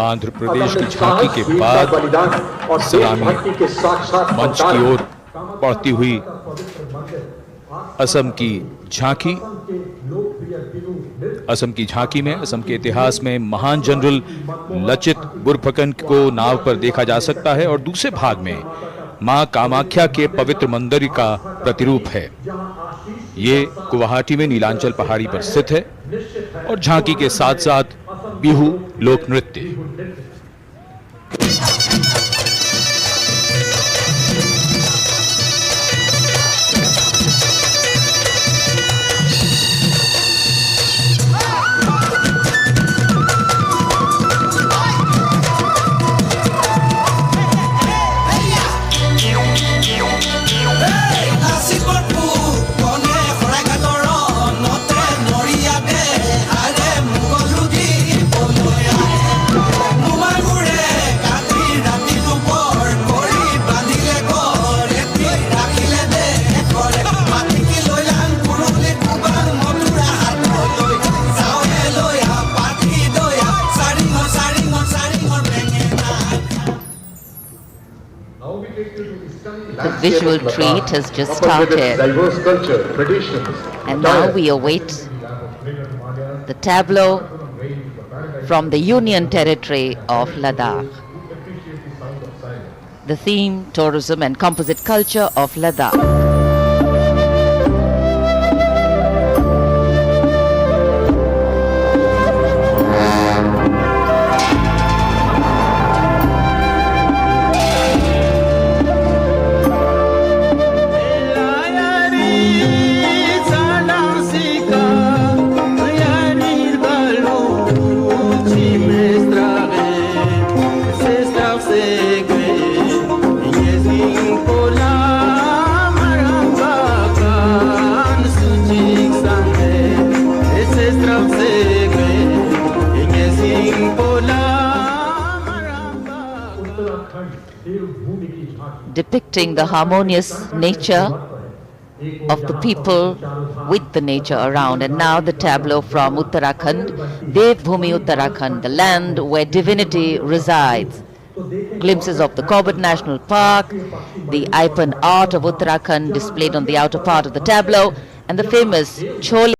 आंध्र प्रदेश की झांकी के बाद सलामी मंच की ओर बढ़ती हुई असम की झांकी। असम की झांकी में असम के इतिहास में महान जनरल लचित बोरफुकन को नाव पर देखा जा सकता है और दूसरे भाग में मां कामाख्या के पवित्र मंदिर का प्रतिरूप है। ये गुवाहाटी में नीलांचल पहाड़ी पर स्थित है और झांकी के साथ साथ बिहू लोक नृत्य। The visual treat has just started, and now we await the tableau from the Union Territory of Ladakh. The theme, tourism and composite culture of Ladakh. Depicting the harmonious nature of the people with the nature around. And now the tableau from Uttarakhand, Devbhoomi Uttarakhand, the land where divinity resides. Glimpses of the Corbett National Park, the Ipan art of Uttarakhand displayed on the outer part of the tableau, and the famous Chole.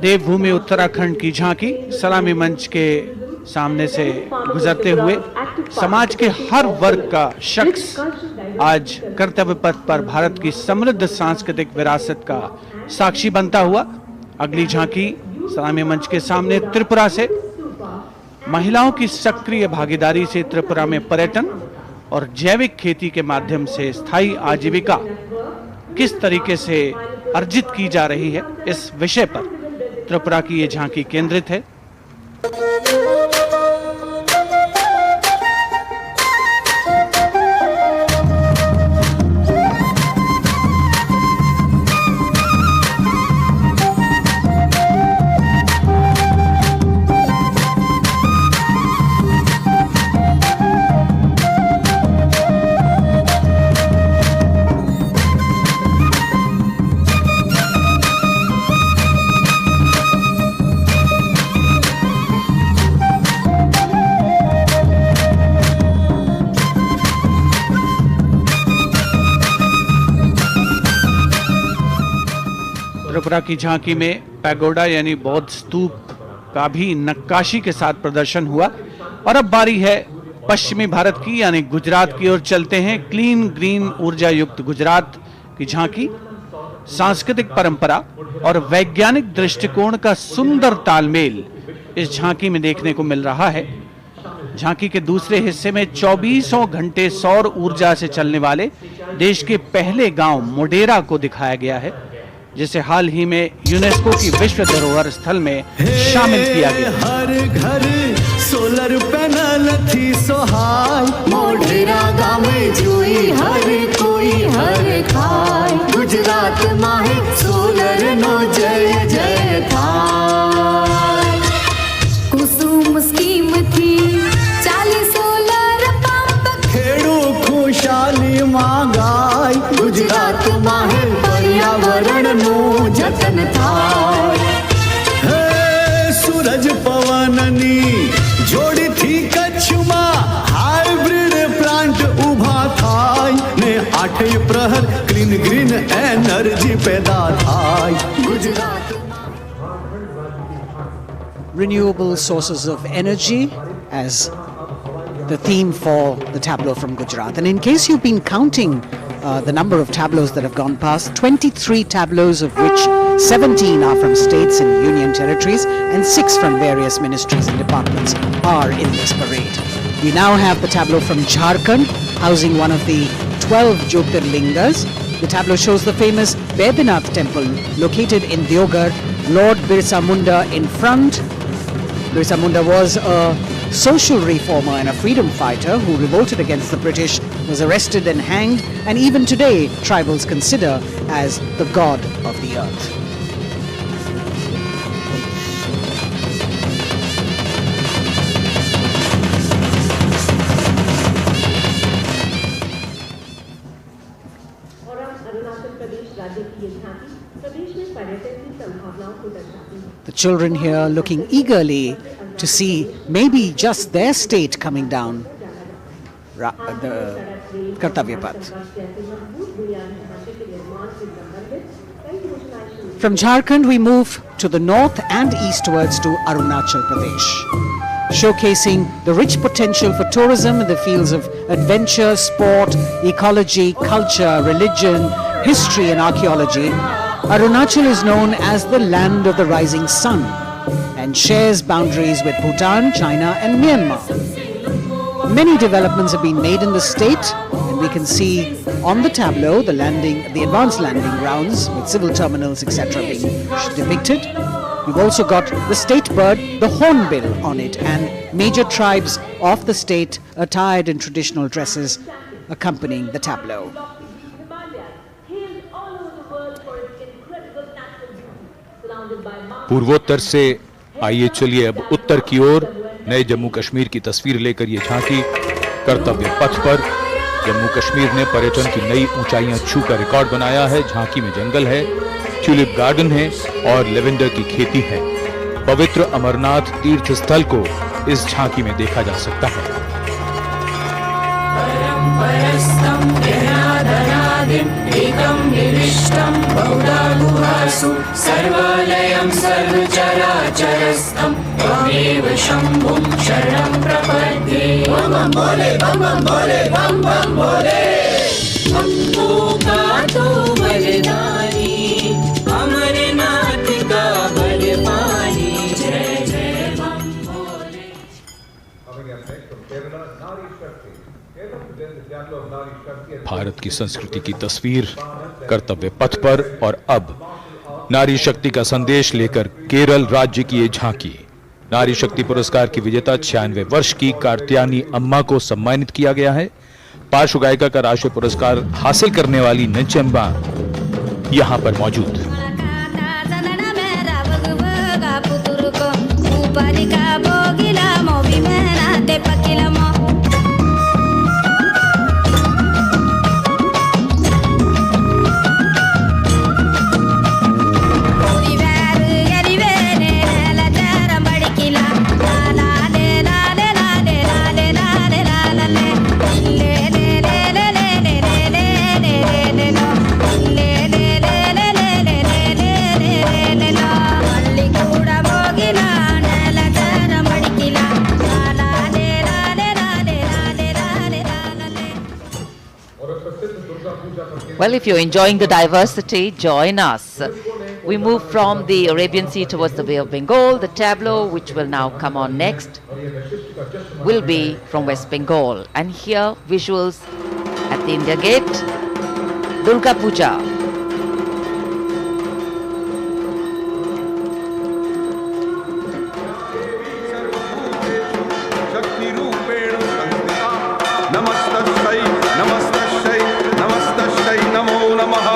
देवभूमि उत्तराखंड की झांकी सलामी मंच के सामने से गुजरते हुए समाज के हर वर्ग का शख्स आज कर्तव्य पथ पर भारत की समृद्ध सांस्कृतिक विरासत का साक्षी बनता हुआ। अगली झांकी सलामी मंच के सामने त्रिपुरा से महिलाओं की सक्रिय भागीदारी से त्रिपुरा में पर्यटन और जैविक खेती के माध्यम से स्थायी आजीविका किस तरीके से अर्जित की जा रही है, इस विषय पर त्रिपुरा की ये झांकी केंद्रित है। त्रिपुरा की झांकी में पैगोडा यानी बौद्ध स्तूप का भी नक्काशी के साथ प्रदर्शन हुआ। और अब बारी है पश्चिमी भारत की यानी गुजरात की ओर चलते हैं। क्लीन ग्रीन ऊर्जा युक्त गुजरात की झांकी सांस्कृतिक परंपरा और वैज्ञानिक दृष्टिकोण का सुंदर तालमेल इस झांकी में देखने को मिल रहा है। झांकी के दूसरे हिस्से में 24 घंटे सौर ऊर्जा से चलने वाले देश के पहले गांव मोडेरा को दिखाया गया है, जिसे हाल ही में यूनेस्को की विश्व धरोहर स्थल में शामिल किया गया। हर घर सोलर पैनल थी सोहाय, मोढेरा गाँव में जुई हर कोई हर खाय, गुजरात माहे सोलर नो जय जय थाय। कुसुम स्कीम थी 40 सोलर पंप, खेडू खुशाली मांगाय, गुजरात माहे पर्यावरण नु जतन थाय। हे सूरज पवननी जोड़ी थी कच्छમાં હાઇબ્રિડ પ્લાન્ટ ઊભા થાય ને 8 પ્રહર ગ્રીન ગ્રીન એનર્જી પેદા થાય Gujarat. Renewable sources of energy as the theme for the tableau from Gujarat. And in case you've been counting the number of tableaus that have gone past, 23 tableaus, of which 17 are from states and union territories and 6 from various ministries and departments are in this parade. We now have the tableau from Jharkhand, housing one of the 12 Jyotirlingas. The tableau shows the famous Baidyanath temple located in Deoghar. Lord Birsa Munda in front. Birsa Munda was a social reformer and a freedom fighter who revolted against the British, was arrested and hanged, and even today tribals consider as the god of the earth. और अरुणाचल प्रदेश राज्य की ये झांकी प्रदेश में पर्यटन की संभावनाओं को दर्शाती है। The children here looking eagerly to see maybe just their state coming down the Kartavya Path. From Jharkhand we move to the north and eastwards to Arunachal Pradesh, showcasing the rich potential for tourism in the fields of adventure, sport, ecology, culture, religion, history and archaeology. Arunachal is known as the land of the rising sun and shares boundaries with Bhutan, China and Myanmar. Many developments have been made in the state, and we can see on the tableau the advanced landing grounds with civil terminals etc. being depicted. We've also got the state bird, the hornbill, on it, and major tribes of the state attired in traditional dresses accompanying the tableau. पूर्वोत्तर से आइए चलिए अब उत्तर की ओर नए जम्मू कश्मीर की तस्वीर लेकर ये झांकी कर्तव्य पथ पर। जम्मू कश्मीर ने पर्यटन की नई ऊंचाइयां छूकर रिकॉर्ड बनाया है। झांकी में जंगल है, ट्यूलिप गार्डन है और लेवेंडर की खेती है। पवित्र अमरनाथ तीर्थ स्थल को इस झांकी में देखा जा सकता है। सर्वालयं सर्वचराचरस्थं त्वमेव शम्भुं शरणं प्रपद्ये। बम बम भोले बम बम भोले बम बम भोले। भक्तों का तो बलिदानी अमरनाथ का बलवानी। जय जय बम भोले। भारत की संस्कृति की तस्वीर कर्तव्य पथ पर और अब नारी शक्ति का संदेश लेकर केरल राज्य की ये झांकी। नारी शक्ति पुरस्कार की विजेता 96 वर्ष की कार्त्यानी अम्मा को सम्मानित किया गया है। पार्श्व गायिका का राष्ट्रीय पुरस्कार हासिल करने वाली नंचम्बा यहां पर मौजूद। Well, if you're enjoying the diversity, join us. We move from the Arabian Sea towards the Bay of Bengal. The tableau, which will now come on next, will be from West Bengal. And here, visuals at the India Gate, Durga Puja. नमस्तस्यै नमस्तस्यै नमस्तस्यै नमो नमः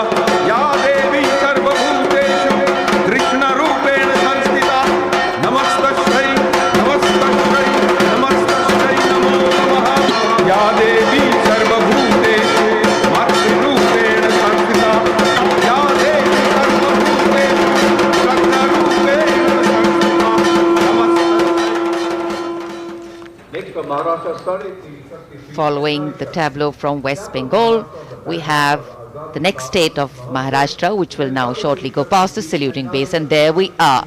या देवी सर्वभूतेषु कृष्णरूपेण संस्थिता नमस्तस्यै नमस्तस्यै नमस्तस्यै नमो नमः या देवी सर्वभूतेषु मातृरूपेण संस्थिता या देवी सर्वभूतेषु कृष्णरूपेण संस्थिता नमस्तस्यै। Next from Maharashtra story. Following the tableau from West Bengal, we have the next state of Maharashtra, which will now shortly go past the saluting base, and there we are.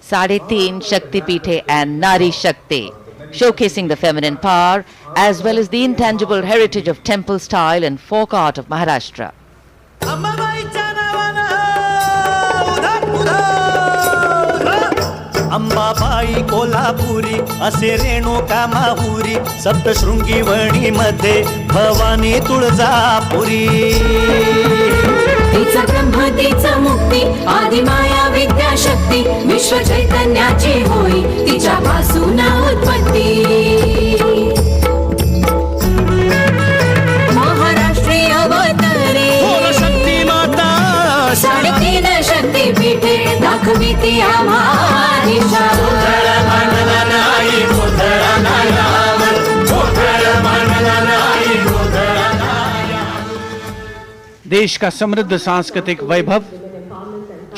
Sade Teen Shakti Pithe and Nari Shakti, showcasing the feminine power as well as the intangible heritage of temple style and folk art of Maharashtra. Ambabai Kolhapuri असे रेणुका माहुरी सप्तशृंगी वणी मध्ये भवानी तुळजापुरी तिचा ब्रह्म तिचा मुक्ती आदिमाया विद्याशक्ती विश्व चैतन्याची होई तिच्यापासून उत्पत्ती महाराष्ट्रीय अवतारी शक्ती माता साडेतीन शक्तीपीठे दाखवी ती आम्हा दिशा देश का समृद्ध सांस्कृतिक वैभव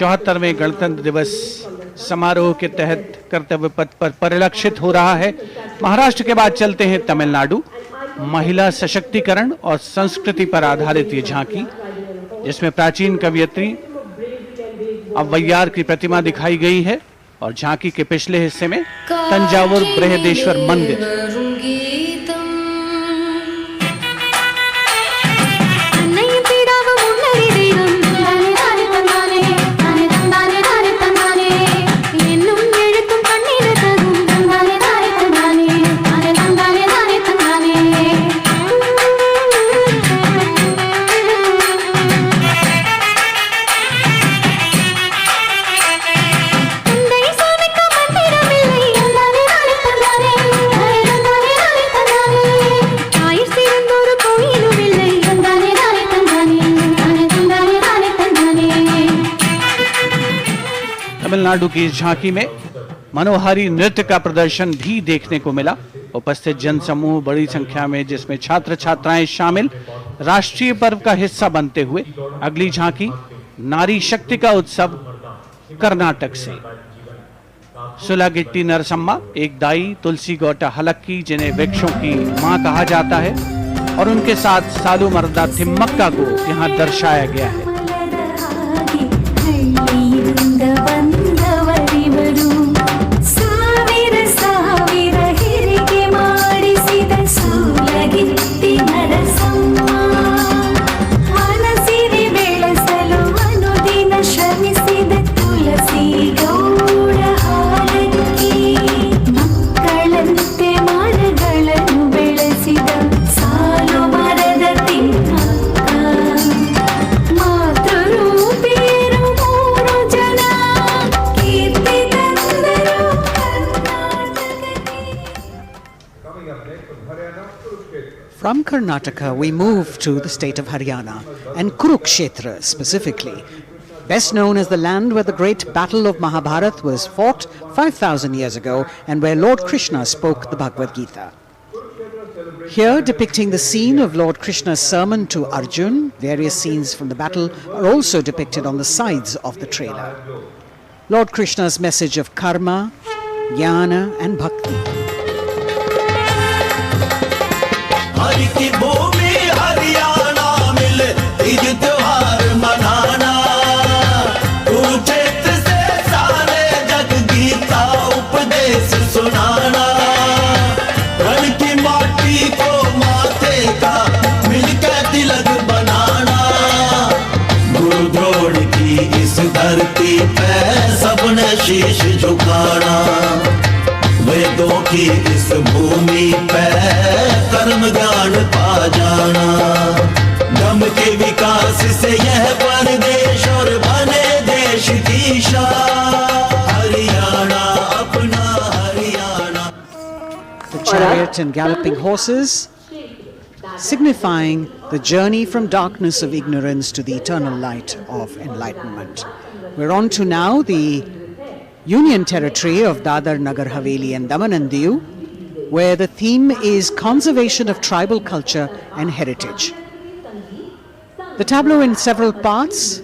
74वें गणतंत्र दिवस समारोह के तहत कर्तव्य पथ पर परिलक्षित हो रहा है। महाराष्ट्र के बाद चलते हैं तमिलनाडु। महिला सशक्तिकरण और संस्कृति पर आधारित ये झांकी, जिसमें प्राचीन कवयित्री अव्वैयार की प्रतिमा दिखाई गई है और झांकी के पिछले हिस्से में तंजावुर बृहदेश्वर मंदिर। तमिलनाडु की इस झांकी में मनोहारी नृत्य का प्रदर्शन भी देखने को मिला। उपस्थित जनसमूह बड़ी संख्या में, जिसमें छात्र छात्राएं शामिल, राष्ट्रीय पर्व का हिस्सा बनते हुए। अगली झांकी नारी शक्ति का उत्सव कर्नाटक से। सुलागिट्टी नरसम्मा, एक दाई, तुलसी गौटा हलक्की, जिन्हें वृक्षों की मां कहा जाता है, और उनके साथ सालू मर्दा थिम्मक्का को यहाँ दर्शाया गया है। From Karnataka, we move to the state of Haryana and Kurukshetra specifically, best known as the land where the great battle of Mahabharata was fought 5,000 years ago and where Lord Krishna spoke the Bhagavad Gita. Here, depicting the scene of Lord Krishna's sermon to Arjun, various scenes from the battle are also depicted on the sides of the trailer. Lord Krishna's message of karma, jnana and bhakti. Hari की भूमि हरियाणा मिले तीज त्योहार मनाना कुरुक्षेत्र से सारे जग गीता उपदेश सुनाना रण की माटी को माथे का मिलकर तिलक बनाना गुरु द्रोण की इस शीश झुकाना, वेदों की इस भूमि पे कर्म ज्ञान पा जाना। दम के विकास से यह परदेश और बने देश की शान, हरियाणा अपना Haryana. The chariot and galloping horses signifying the journey from darkness of ignorance to the eternal light of enlightenment. We're on to now the Union Territory of Dadar, Nagar Haveli and Daman and Diu, where the theme is conservation of tribal culture and heritage. The tableau in several parts.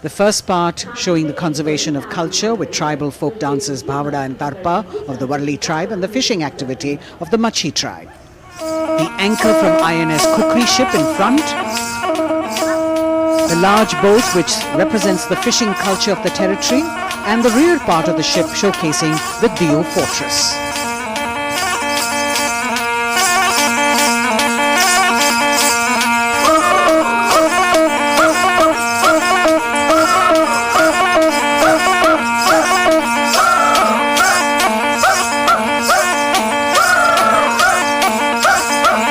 The first part showing the conservation of culture with tribal folk dances Bhavada and Tarpa of the Warli tribe and the fishing activity of the Machi tribe. The anchor from INS Kukri ship in front. The large boat which represents the fishing culture of the territory, and the rear part of the ship showcasing the Diu fortress.